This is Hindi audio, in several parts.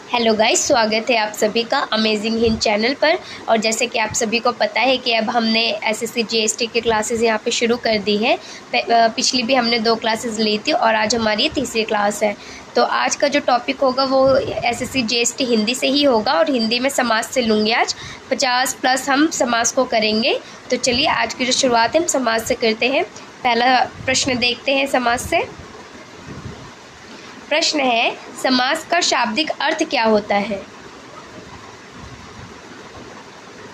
हेलो गाइस, स्वागत है आप सभी का अमेजिंग हिंद चैनल पर। और जैसे कि आप सभी को पता है कि अब हमने एसएससी जीएसटी की क्लासेस यहाँ पे शुरू कर दी है। पिछली भी हमने 2 क्लासेस ली थी और आज हमारी ये तीसरी क्लास है। तो आज का जो टॉपिक होगा वो एसएससी जीएसटी हिंदी से ही होगा और हिंदी में समास से लूँगी। आज 50+ हम समास को करेंगे। तो चलिए आज की जो शुरुआत है हम समास से करते हैं। पहला प्रश्न देखते हैं समास से। प्रश्न है, समास का शाब्दिक अर्थ क्या होता है?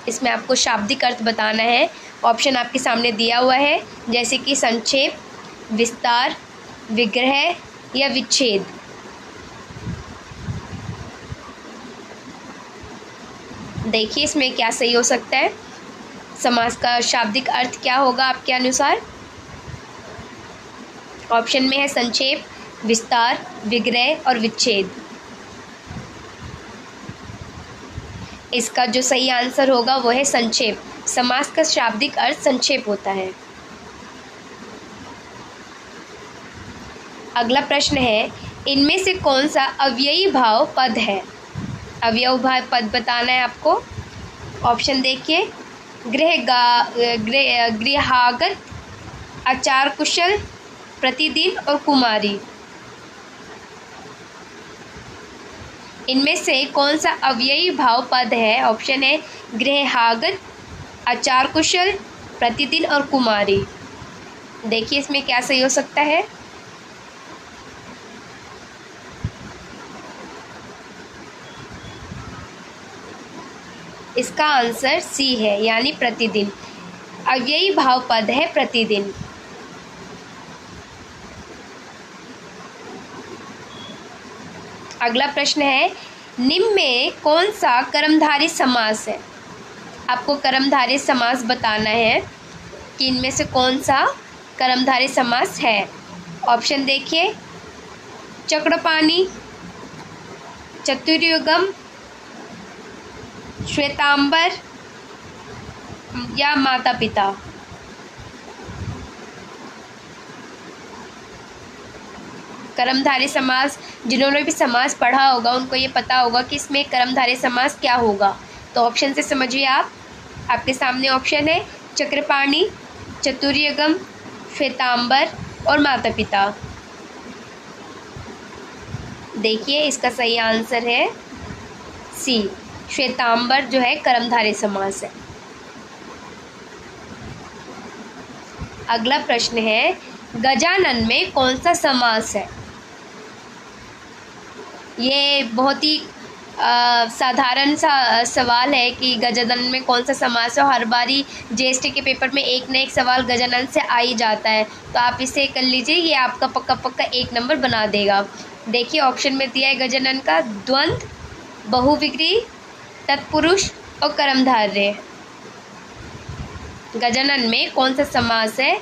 इसमें आपको शाब्दिक अर्थ बताना है। ऑप्शन आपके सामने दिया हुआ है, जैसे कि संक्षेप, विस्तार, विग्रह या विच्छेद। देखिए इसमें क्या सही हो सकता है। समास का शाब्दिक अर्थ क्या होगा आपके अनुसार? ऑप्शन में है संक्षेप, विस्तार, विग्रह और विच्छेद। इसका जो सही आंसर होगा वो है संक्षेप। समास का शाब्दिक अर्थ संक्षेप होता है। अगला प्रश्न है, इनमें से कौन सा अव्ययी भाव पद है? अव्ययी भाव पद बताना है आपको। ऑप्शन देखिए, गृहागत, आचार कुशल, प्रतिदिन और कुमारी। इनमें से कौन सा अव्ययी भाव पद है? ऑप्शन है गृहागत, आचार कुशल, प्रतिदिन और कुमारी। देखिए इसमें क्या सही हो सकता है। इसका आंसर सी है, यानी प्रतिदिन। अव्ययी भाव पद है प्रतिदिन। अगला प्रश्न है, निम्न में कौन सा कर्मधारय समास है? आपको कर्मधारय समास बताना है कि इनमें से कौन सा कर्मधारय समास है। ऑप्शन देखिए, चक्रपाणी, चतुर्युगम, श्वेतांबर या माता पिता। कर्मधारय समास, जिन्होंने भी समास पढ़ा होगा उनको ये पता होगा कि इसमें कर्मधारय समास क्या होगा। तो ऑप्शन से समझिए आप। आपके सामने ऑप्शन है चक्रपाणी, चतुर्युगम, श्वेतांबर और माता पिता। देखिए इसका सही आंसर है सी, श्वेतांबर जो है कर्मधारय समास है। अगला प्रश्न है, गजानन में कौन सा समास है? ये बहुत ही साधारण सा सवाल है कि गजानन में कौन सा समास है। हर बारी जीएसटी के पेपर में एक न एक सवाल गजानन से आ ही जाता है, तो आप इसे कर लीजिए, ये आपका पक्का पक्का 1 नंबर बना देगा। देखिए ऑप्शन में दिया है गजानन का द्वंद्व, बहुविग्री, तत्पुरुष और कर्मधारय। गजानन में कौन सा समास है?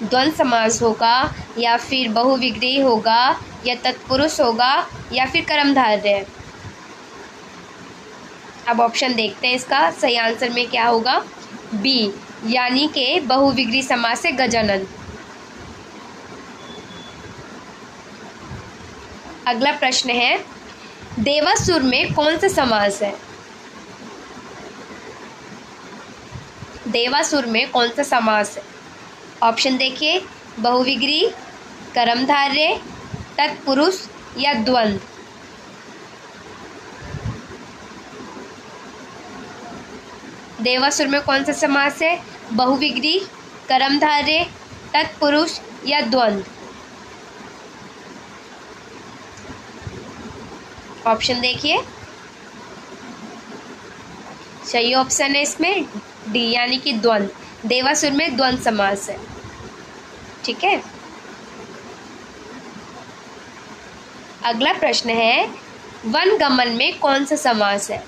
द्वंद्व समास होगा या फिर बहुविग्री होगा या तत्पुरुष होगा या फिर कर्मधारय। अब ऑप्शन देखते हैं, इसका सही आंसर में क्या होगा। बी, यानी कि बहुविग्री समास है गजानन। अगला प्रश्न है, देवासुर में कौन सा समास है? देवासुर में कौन सा समास है? ऑप्शन देखिए, बहुविग्री, कर्मधारय, तत्पुरुष या द्वंद्व। देवासुर में कौन सा समास है? बहुविग्री, कर्मधारय, तत्पुरुष या द्वंद्व। ऑप्शन देखिए, सही ऑप्शन है इसमें डी, यानी कि द्वंद्व। देवासुर में द्वंद्व समास है। ठीक है। अगला प्रश्न है, वनगमन में कौन सा समास है?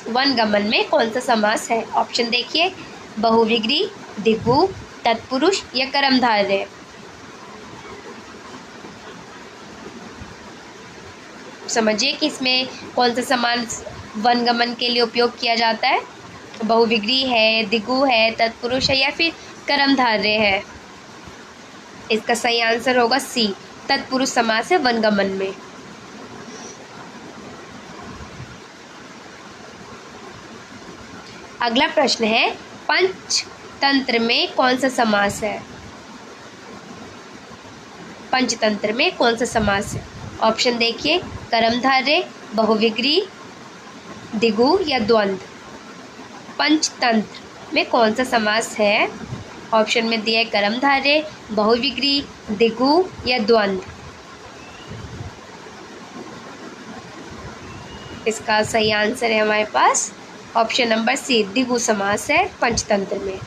वनगमन में कौन सा समास है? ऑप्शन देखिए, बहुविग्री, द्विगु, तत्पुरुष या कर्मधारय। समझिए कि इसमें कौन सा समास वनगमन के लिए उपयोग किया जाता है। बहुविग्री है, द्विगु है, तत्पुरुष है या फिर कर्मधारय है। इसका सही आंसर होगा सी, तत्पुरुष समास है वनगमन में। अगला प्रश्न है पंचतंत्र में कौन सा समास है? पंचतंत्र में कौन सा समास है? ऑप्शन देखिए, कर्मधारय, बहुविग्री, दिगु या द्वंद्व। पंचतंत्र में कौन सा समास है? ऑप्शन में दिया है कर्मधारय, बहुविग्री, दिगु या द्वंद्व। इसका सही आंसर है हमारे पास ऑप्शन नंबर सी, दिगु समास है पंचतंत्र में।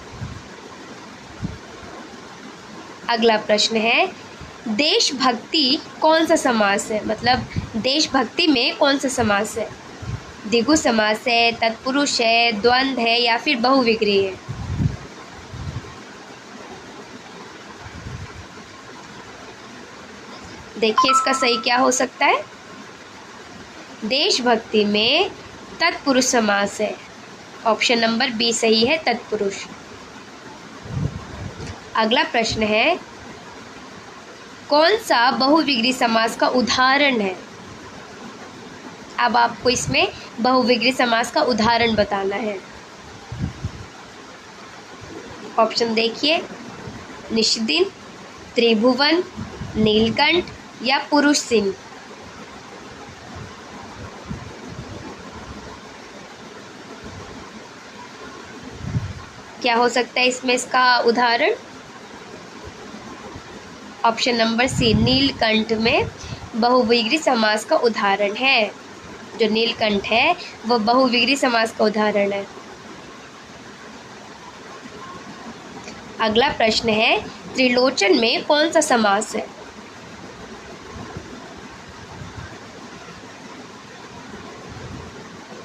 अगला प्रश्न है देशभक्ति कौन सा समास है? मतलब देशभक्ति में कौन सा समास है? दिगु समास है, तत्पुरुष है, द्वंद्व है या फिर बहुविग्री है? देखिए इसका सही क्या हो सकता है। देशभक्ति में तत्पुरुष समास है, ऑप्शन नंबर बी सही है, तत्पुरुष। अगला प्रश्न है कौन सा बहुविग्री समास का उदाहरण है? अब आपको इसमें बहुविग्री समास का उदाहरण बताना है। ऑप्शन देखिए, निषदिन, त्रिभुवन, नीलकंठ या पुरुष सिंह। क्या हो सकता है इसमें इसका उदाहरण? ऑप्शन नंबर सी, नीलकंठ में बहुविग्री समास का उदाहरण है। जो नीलकंठ है वो बहुविग्री समास का उदाहरण है। अगला प्रश्न है त्रिलोचन में कौन सा समास है?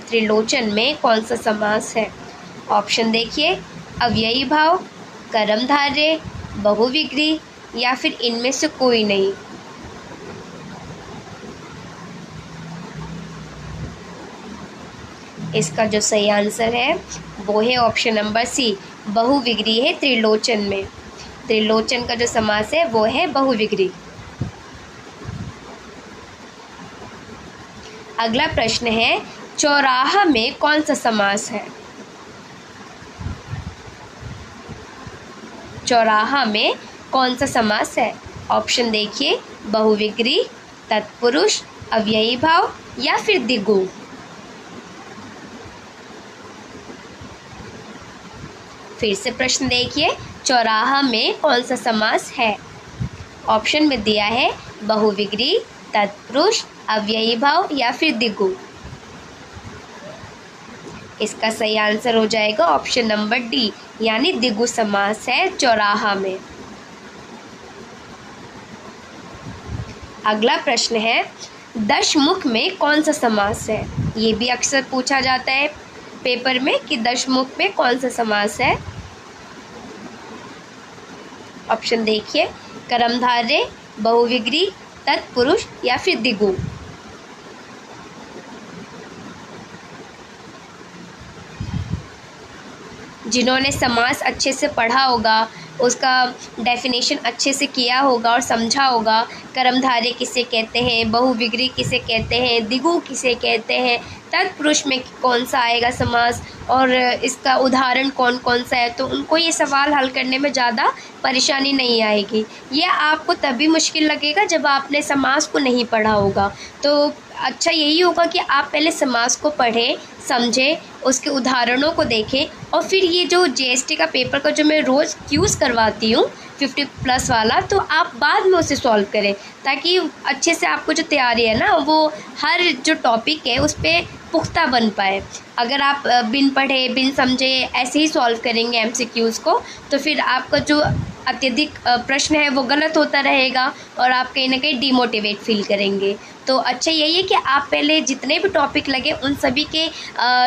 त्रिलोचन में कौन सा समास है? ऑप्शन देखिए, अव्ययी भाव, कर्मधारय, बहुविग्री या फिर इनमें से कोई नहीं। इसका जो सही आंसर है वो है ऑप्शन नंबर सी, बहुविग्री है त्रिलोचन में। त्रिलोचन का जो समास है वो है बहुविग्री। अगला प्रश्न है चौराहा में कौन सा समास है? चौराहा में कौन सा समास है? ऑप्शन देखिए, बहुविग्री, तत्पुरुष, अव्ययी भाव या फिर दिगु। फिर से प्रश्न देखिए, चौराहा में कौन सा समास है? ऑप्शन में दिया है बहुविग्री, तत्पुरुष, अव्ययी भाव या फिर दिगु। इसका सही आंसर हो जाएगा ऑप्शन नंबर डी, यानी दिगु समास है चौराहा में। अगला प्रश्न है दशमुख में कौन सा समास है? ये भी अक्सर पूछा जाता है पेपर में कि दशमुख में कौन सा समास है। ऑप्शन देखिए, कर्मधारय, बहुविग्री, तत्पुरुष या फिर दिगु। जिन्होंने समास अच्छे से पढ़ा होगा, उसका डेफिनेशन अच्छे से किया होगा और समझा होगा, कर्मधारय किसे कहते हैं, बहुविग्री किसे कहते हैं, दिगु किसे कहते हैं, तत्पुरुष में कौन सा आएगा समास और इसका उदाहरण कौन कौन सा है, तो उनको ये सवाल हल करने में ज़्यादा परेशानी नहीं आएगी। ये आपको तभी मुश्किल लगेगा जब आपने समास को नहीं पढ़ा होगा। तो अच्छा यही होगा कि आप पहले समास को पढ़ें, समझें, उसके उदाहरणों को देखें और फिर ये जो जीएसटी का पेपर का जो मैं रोज़ क्यूज़ करवाती हूँ 50+ वाला, तो आप बाद में उसे सॉल्व करें ताकि अच्छे से आपको जो तैयारी है ना वो हर जो टॉपिक है उस पर पुख्ता बन पाए। अगर आप बिन पढ़े बिन समझे ऐसे ही सॉल्व करेंगे एमसीक्यूज़ को, तो फिर आपका जो अत्यधिक प्रश्न है वो गलत होता रहेगा और आप कहीं ना कहीं डिमोटिवेट फील करेंगे। तो अच्छा यही है कि आप पहले जितने भी टॉपिक लगे उन सभी के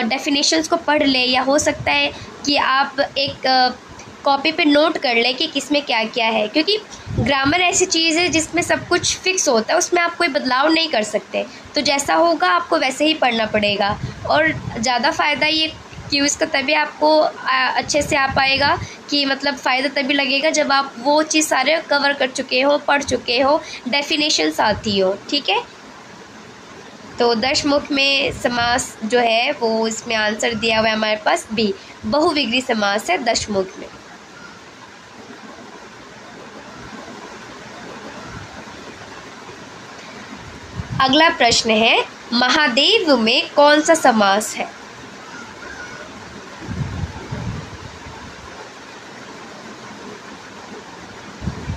डेफिनेशंस को पढ़ लें, या हो सकता है कि आप एक कॉपी पे नोट कर लें कि किसमें क्या क्या है, क्योंकि ग्रामर ऐसी चीज़ है जिसमें सब कुछ फिक्स होता है, उसमें आप कोई बदलाव नहीं कर सकते। तो जैसा होगा आपको वैसे ही पढ़ना पड़ेगा। और ज़्यादा फ़ायदा ये क्यूज़ का तभी आपको अच्छे से आ पाएगा कि मतलब फ़ायदा तभी लगेगा जब आप वो चीज़ सारे कवर कर चुके हो, पढ़ चुके हो, डेफिनेशंस आती हो। ठीक है, तो दशमुख में समास जो है वो इसमें आंसर दिया हुआ है हमारे पास बी, बहुविग्री समास है दशमुख में। अगला प्रश्न है, महादेव में कौन सा समास है?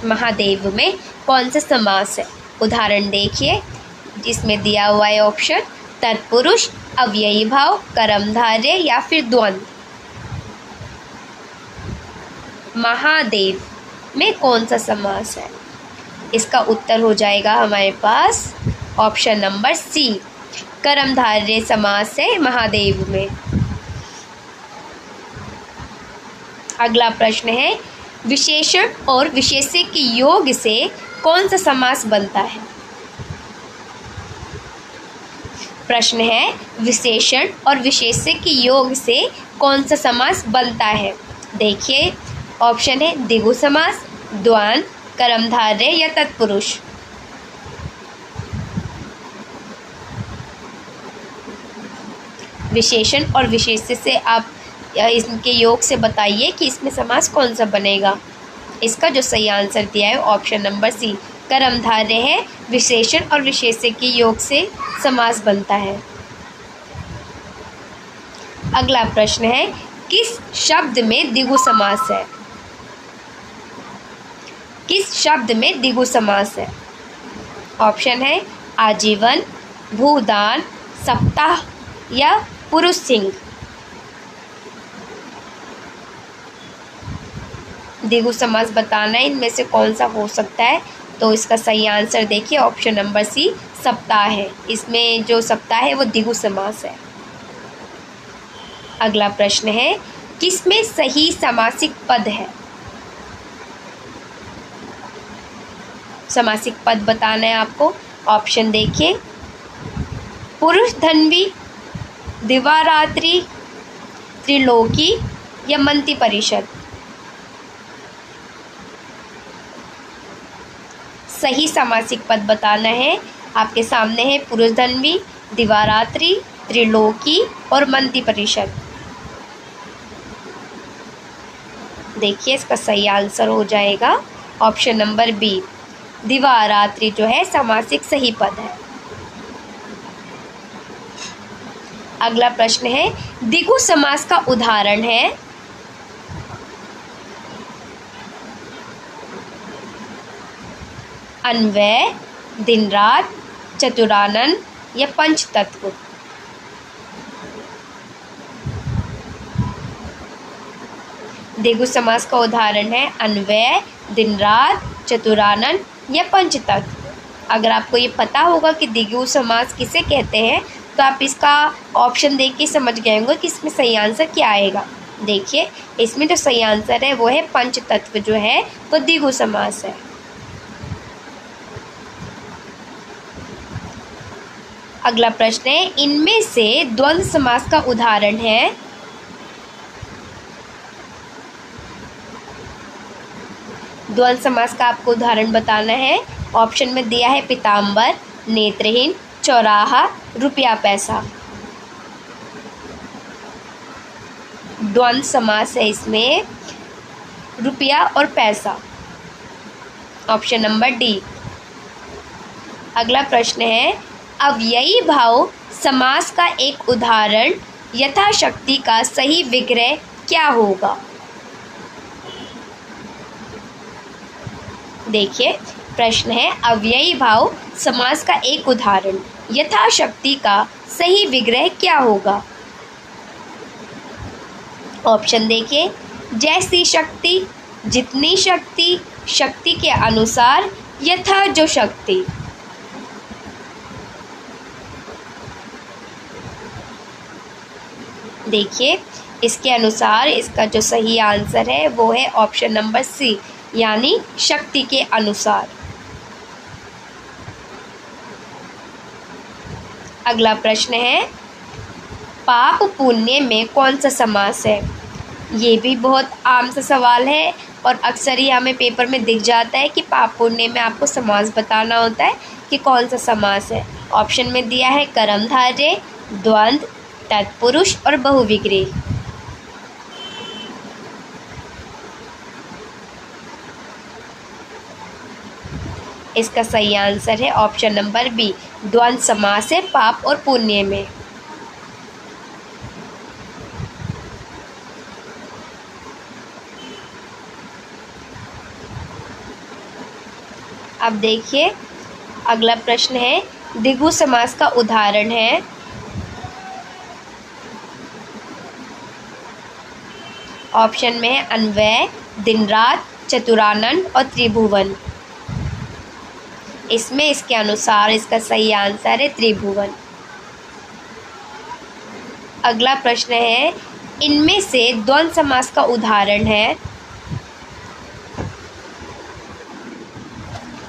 महादेव में कौन सा समास है? उदाहरण देखिए, इसमें दिया हुआ है ऑप्शन तत्पुरुष, अव्ययी भाव, कर्मधारय या फिर द्वंद्व। महादेव में कौन सा समास है? इसका उत्तर हो जाएगा हमारे पास ऑप्शन नंबर सी, कर्मधारय समास है महादेव में। अगला प्रश्न है, विशेषण और विशेष्य के योग से कौन सा समास बनता है? प्रश्न है, विशेषण और विशेष्य के योग से कौन सा समास बनता है? देखिए, ऑप्शन है द्विगु समास, द्वंद्व, कर्मधारय या तत्पुरुष। विशेषण और विशेष्य से आप इनके योग से बताइए कि इसमें समास कौन सा बनेगा। इसका जो सही आंसर दिया है ऑप्शन नंबर सी, कर्मधारय है, विशेषण और विशेष्य के योग से समास बनता है। अगला प्रश्न है, किस शब्द में द्विगु समास है? किस शब्द में द्विगु समास है? ऑप्शन है आजीवन, भूदान, सप्ताह या पुरुष सिंह। द्विगु समास बताना है, इनमें से कौन सा हो सकता है। तो इसका सही आंसर देखिए ऑप्शन नंबर सी, सप्ताह है। इसमें जो सप्ताह है वो द्विगु समास है। अगला प्रश्न है, किसमें सही समासिक पद है? समासिक पद बताना है आपको। ऑप्शन देखिए, पुरुष धन्वी, दिवारात्रि, त्रिलोकी या मंति परिषद। सही समासिक पद बताना है। आपके सामने है पुरुष धन्वी, दिवारात्रि, त्रिलोकी और मंति परिषद। देखिए, इसका सही आंसर हो जाएगा ऑप्शन नंबर बी, दिवारात्रि जो है समासिक सही पद है। अगला प्रश्न है, द्विगु समास का उदाहरण है। अन्वय, दिन रात, चतुरानन या पंचतत्व। द्विगु समास का उदाहरण है अन्वय, दिन रात, चतुरानन या पंचतत्व। अगर आपको ये पता होगा कि द्विगु समास किसे कहते हैं तो आप इसका ऑप्शन देख के समझ गए होंगे कि इसमें सही आंसर क्या आएगा। देखिए, इसमें जो सही आंसर है वो है पंचतत्व जो है वो द्विगु समास है। अगला प्रश्न है, इनमें से द्वंद्व समास का उदाहरण है। द्वंद्व समास का आपको उदाहरण बताना है। ऑप्शन में दिया है पीताम्बर, नेत्रहीन, चौराहा, रुपया पैसा। द्वंद्व समास है इसमें रुपया और पैसा। Option number D. अगला प्रश्न है, अव्ययी भाव समास का एक उदाहरण यथाशक्ति का सही विग्रह क्या होगा? देखिए, प्रश्न है अव्ययी भाव समास का एक उदाहरण यथाशक्ति का सही विग्रह क्या होगा? ऑप्शन देखिए, जैसी शक्ति, जितनी शक्ति, शक्ति के अनुसार, यथा जो शक्ति। देखिए, इसके अनुसार इसका जो सही आंसर है वो है ऑप्शन नंबर सी, यानी शक्ति के अनुसार। अगला प्रश्न है, पाप पुण्य में कौन सा समास है? ये भी बहुत आम सा सवाल है और अक्सर ही हमें पेपर में दिख जाता है कि पाप पुण्य में आपको समास बताना होता है कि कौन सा समास है। ऑप्शन में दिया है कर्मधारय, द्वंद्व, तत्पुरुष और बहुविग्रह। इसका सही आंसर है ऑप्शन नंबर बी, द्वंद्व समास है पाप और पुण्य में। अब देखिए अगला प्रश्न है, द्विगु समास का उदाहरण है। ऑप्शन में है अन्वय, दिन रात, चतुरानन और त्रिभुवन। इसमें इसके अनुसार इसका सही आंसर है त्रिभुवन। अगला प्रश्न है, इनमें से द्वंद्व समास का उदाहरण है।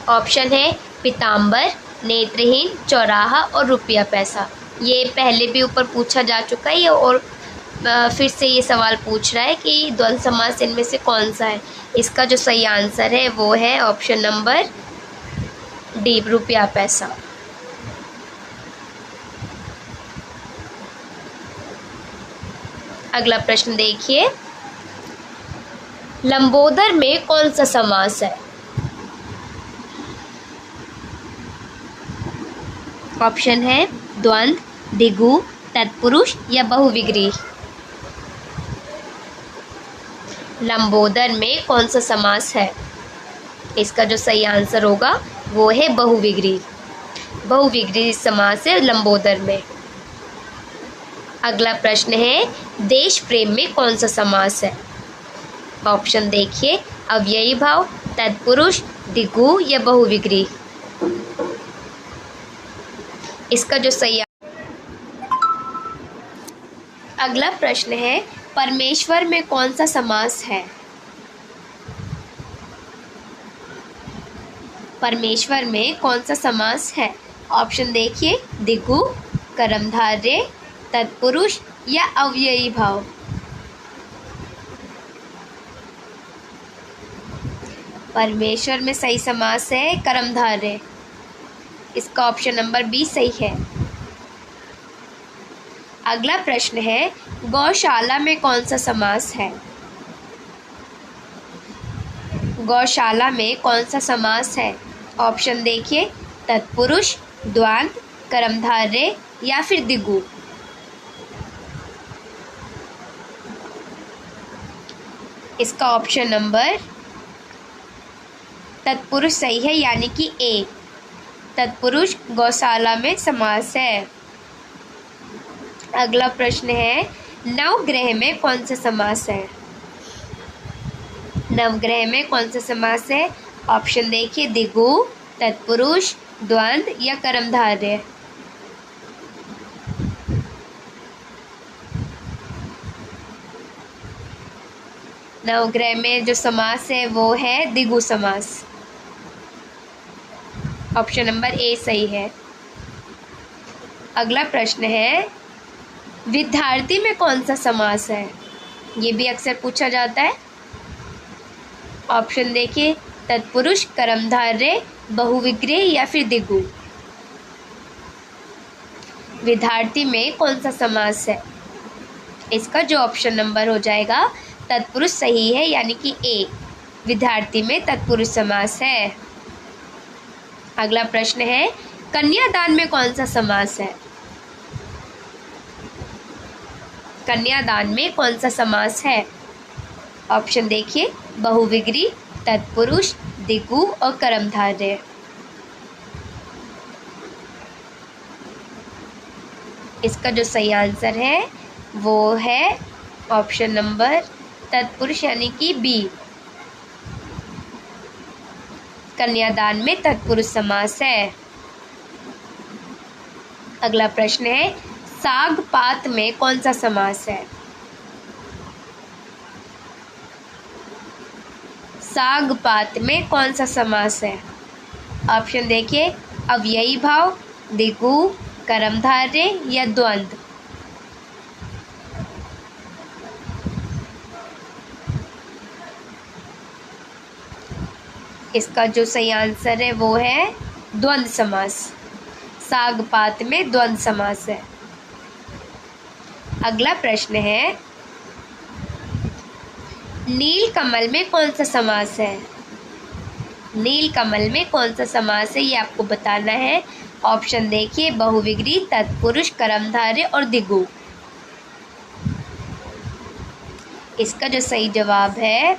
ऑप्शन है पीताम्बर, नेत्रहीन, चौराहा और रुपया पैसा। ये पहले भी ऊपर पूछा जा चुका है और फिर से ये सवाल पूछ रहा है कि द्वंद्व समास इनमें से कौन सा है। इसका जो सही आंसर है वो है ऑप्शन नंबर डी, रुपया पैसा। अगला प्रश्न देखिए, लंबोदर में कौन सा समास है? ऑप्शन है द्वंद्व, द्विगु, तत्पुरुष या बहुविग्रह। लंबोदर में कौन सा समास है? इसका जो सही आंसर होगा वो है बहुविग्रह। बहुविग्रह समास है लंबोदर में। अगला प्रश्न है, देश प्रेम में कौन सा समास है? ऑप्शन देखिए, अव्ययी भाव, तत्पुरुष, द्विगु या बहुविग्रह। इसका जो सही अगला प्रश्न है, परमेश्वर में कौन सा समास है? परमेश्वर में कौन सा समास है? ऑप्शन देखिए, द्विगु, कर्मधारय, तत्पुरुष या अव्ययी भाव। परमेश्वर में सही समास है कर्मधारय। इसका ऑप्शन नंबर बी सही है। अगला प्रश्न है, गौशाला में कौन सा समास है? गौशाला में कौन सा समास है? ऑप्शन देखिए, तत्पुरुष, द्वंद्व, कर्मधारय या फिर द्विगु। इसका ऑप्शन नंबर तत्पुरुष सही है, यानी कि ए, तत्पुरुष गौशाला में समास है। अगला प्रश्न है, नवग्रह में कौन सा समास है? नवग्रह में कौन सा समास है? ऑप्शन देखिए, द्विगु, तत्पुरुष, द्वंद्व या कर्मधारय। नवग्रह में जो समास है वो है द्विगु समास। ऑप्शन नंबर ए सही है। अगला प्रश्न है, विद्यार्थी में कौन सा समास है? ये भी अक्सर पूछा जाता है। ऑप्शन देखिए, तत्पुरुष, कर्मधारय, बहुविग्रह या फिर द्विगु। विद्यार्थी में कौन सा समास है? इसका जो ऑप्शन नंबर हो जाएगा तत्पुरुष सही है, यानी कि ए, विद्यार्थी में तत्पुरुष समास है। अगला प्रश्न है, कन्यादान में कौन सा समास है? कन्यादान में कौन सा समास है? ऑप्शन देखिए, बहुविग्रह, तत्पुरुष, द्विगु और कर्मधारय। इसका जो सही आंसर है वो है ऑप्शन नंबर तत्पुरुष, यानी कि बी, कन्यादान में तत्पुरुष समास है। अगला प्रश्न है, साग पात में कौन सा समास है? साग पात में कौन सा समास है? ऑप्शन देखिए, अव्ययी भाव, द्विगु, कर्मधारय या द्वंद्व। इसका जो सही आंसर है वो है द्वंद्व समास। साग पात में द्वंद्व समास है। अगला प्रश्न है, नील कमल में कौन सा समास है? नील कमल में कौन सा समास है ये आपको बताना है। ऑप्शन देखिए, बहुविग्री, तत्पुरुष, कर्मधारय और द्विगु। इसका जो सही जवाब है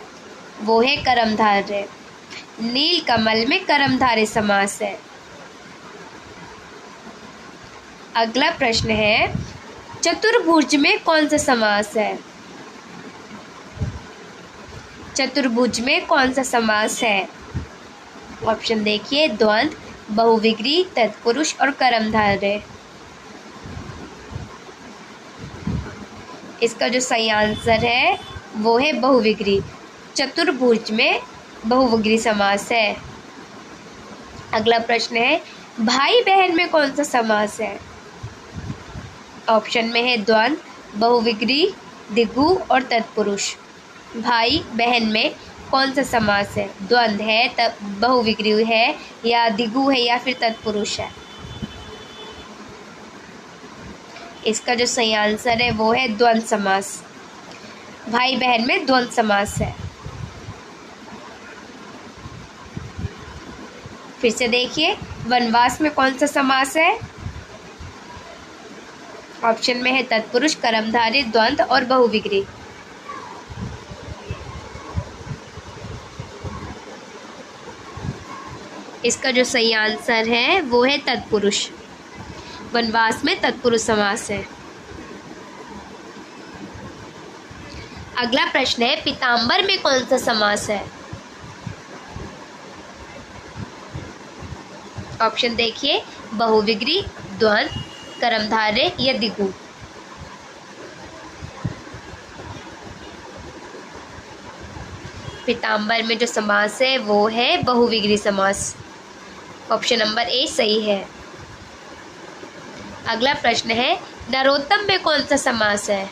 वो है कर्मधारय। नील कमल में कर्मधारय समास है। अगला प्रश्न है, चतुर्भुज में कौन सा समास है? चतुर्भुज में कौन सा समास है? ऑप्शन देखिए, द्वंद्व, बहुविग्री, तत्पुरुष और कर्मधारय। इसका जो सही आंसर है वो है बहुविग्री। चतुर्भुज में बहुविग्री समास है। अगला प्रश्न है, भाई बहन में कौन सा समास है? ऑप्शन में है द्वंद्व, बहुविग्री, द्विगु और तत्पुरुष। भाई बहन में कौन सा समास है? द्वंद्व है, तब बहुविग्री है, या द्विगु है, या फिर तत्पुरुष है? इसका जो सही आंसर है वो है द्वंद्व समास। भाई बहन में द्वंद्व समास है। फिर से देखिए, वनवास में कौन सा समास है? ऑप्शन में है तत्पुरुष, कर्मधारय, द्वंद्व और बहुविग्री। इसका जो सही आंसर है वो है तत्पुरुष। वनवास में तत्पुरुष समास है। अगला प्रश्न है, पीताम्बर में कौन सा समास है? ऑप्शन देखिए, बहुविग्री, द्वंद्व, कर्मधारय या द्विगु। पीताम्बर में जो समास है वो है बहुविग्री समास। ऑप्शन नंबर ए सही है। अगला प्रश्न है, नरोत्तम में कौन सा समास है?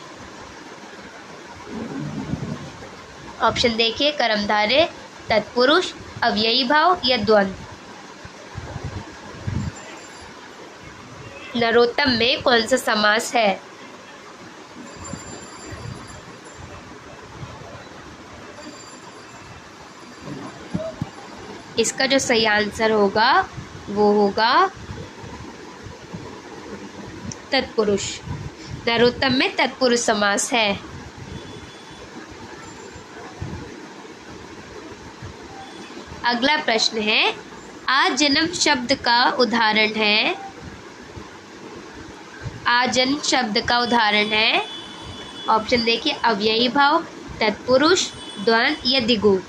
ऑप्शन देखिए, कर्मधारय, तत्पुरुष, अव्ययी भाव या द्वंद्व। नरोत्तम में कौन सा समास है? इसका जो सही आंसर होगा वो होगा तत्पुरुष। नरोत्तम में तत्पुरुष समास है। अगला प्रश्न है, आजन्म शब्द का उदाहरण है। आजन्म शब्द का उदाहरण है। ऑप्शन देखिए, अव्ययी भाव, तत्पुरुष, द्वंद्व या द्विगु।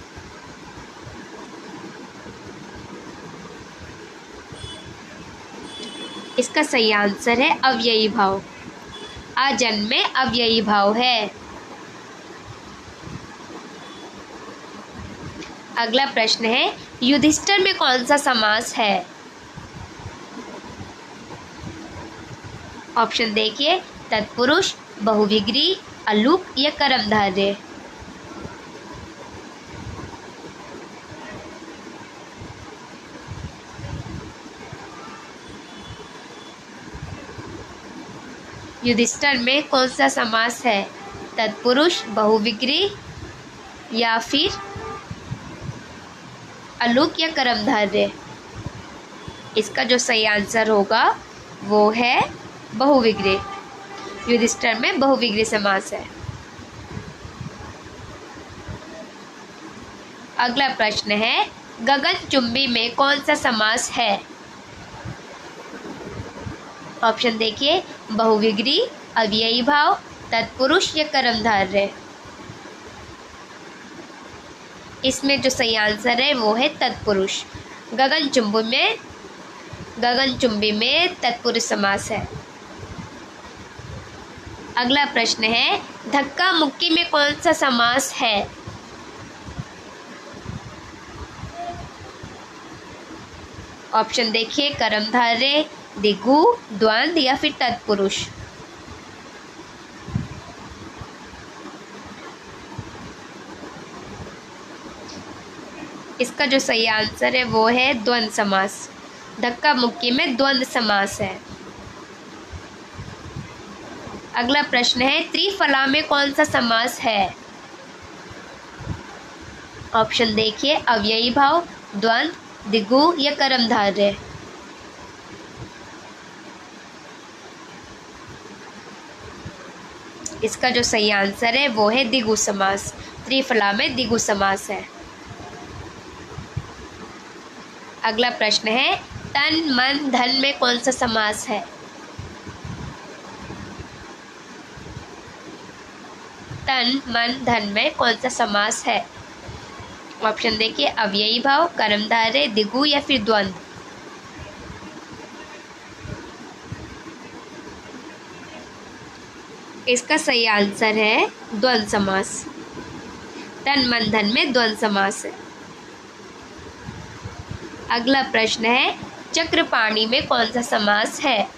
इसका सही आंसर है अव्ययी भाव। आजन्म में अव्ययी भाव है। अगला प्रश्न है, युधिष्ठिर में कौन सा समास है? ऑप्शन देखिए, तत्पुरुष, बहुविग्री, अलूक या कर्मधारय। युधिष्ठिर में कौन सा समास है? तत्पुरुष, बहुविग्री या फिर अलूक या कर्मधारय। इसका जो सही आंसर होगा वो है बहुविग्री। युधिष्ठिर में बहुविग्री समास है। अगला प्रश्न है, गगनचुंबी में कौन सा समास है? ऑप्शन देखिए, बहुविग्री, अव्ययी भाव, तत्पुरुष या कर्मधारय। इसमें जो सही आंसर है वो है तत्पुरुष। गगनचुंबी में तत्पुरुष समास है। अगला प्रश्न है, धक्का मुक्की में कौन सा समास है? ऑप्शन देखिए, कर्मधारय, द्विगु, द्वंद्व या फिर तत्पुरुष। इसका जो सही आंसर है वो है द्वंद्व समास। धक्का मुक्की में द्वंद्व समास है। अगला प्रश्न है त्रिफला में कौन सा समास है? ऑप्शन देखिए, अव्ययी भाव, द्वंद्व, द्विगु या कर्मधारय। इसका जो सही आंसर है वो है द्विगु समास। त्रिफला में द्विगु समास है। अगला प्रश्न है तन मन धन में कौन सा समास है? तन मन धन में कौन सा समास है? ऑप्शन देखिए, अव्ययी भाव, कर्मधारय, द्विगु या फिर द्वंद्व। इसका सही आंसर है द्वंद्व समास। तन मन धन में द्वंद्व समास है। अगला प्रश्न है चक्रपाणी में कौन सा समास है?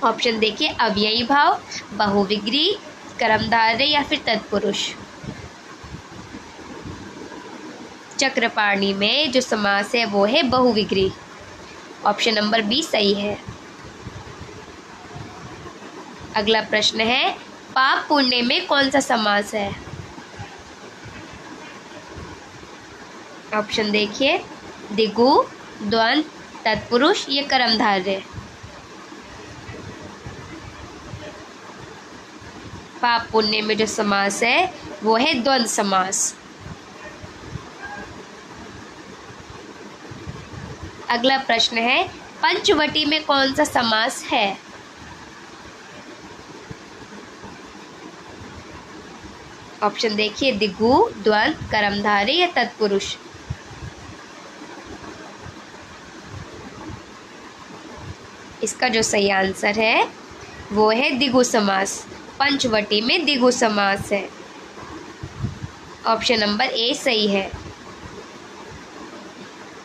ऑप्शन देखिए, अव्ययी भाव, बहुविग्री, कर्मधारय या फिर तत्पुरुष। चक्रपाणी में जो समास है वो है बहुविग्री। ऑप्शन नंबर बी सही है। अगला प्रश्न है पाप पुण्य में कौन सा समास है? ऑप्शन देखिए, द्विगु, द्वंद्व, तत्पुरुष या कर्मधारय। पाप पुण्य में जो समास है वो है द्वंद्व समास। अगला प्रश्न है पंचवटी में कौन सा समास है? ऑप्शन देखिए, द्विगु, द्वंद्व, कर्मधारय या तत्पुरुष। इसका जो सही आंसर है वो है द्विगु समास। पंचवटी में द्विगु समास है। ऑप्शन नंबर ए सही है।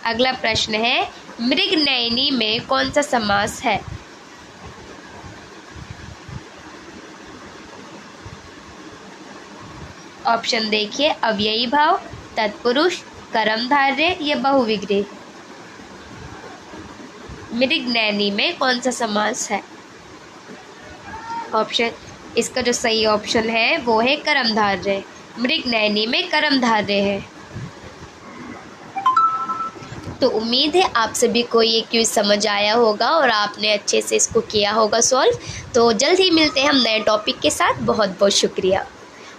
अगला प्रश्न है मृगनयनी में कौन सा समास है? ऑप्शन देखिए, अव्ययी भाव, तत्पुरुष, कर्मधारय या बहुविग्री। मृगनयनी में कौन सा समास है? ऑप्शन इसका जो सही ऑप्शन है वो है कर्मधारय। मृगनयनी में कर्मधारय है। तो उम्मीद है आप सभी को ये क्विज समझ आया होगा और आपने अच्छे से इसको किया होगा सॉल्व। तो जल्द ही मिलते हैं हम नए टॉपिक के साथ। बहुत बहुत शुक्रिया।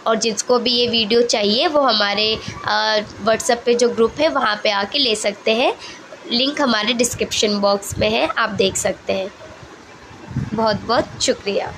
और जिसको भी ये वीडियो चाहिए वो हमारे व्हाट्सएप पे जो ग्रुप है वहाँ पे आके ले सकते हैं। लिंक हमारे डिस्क्रिप्शन बॉक्स में है, आप देख सकते हैं। बहुत बहुत शुक्रिया।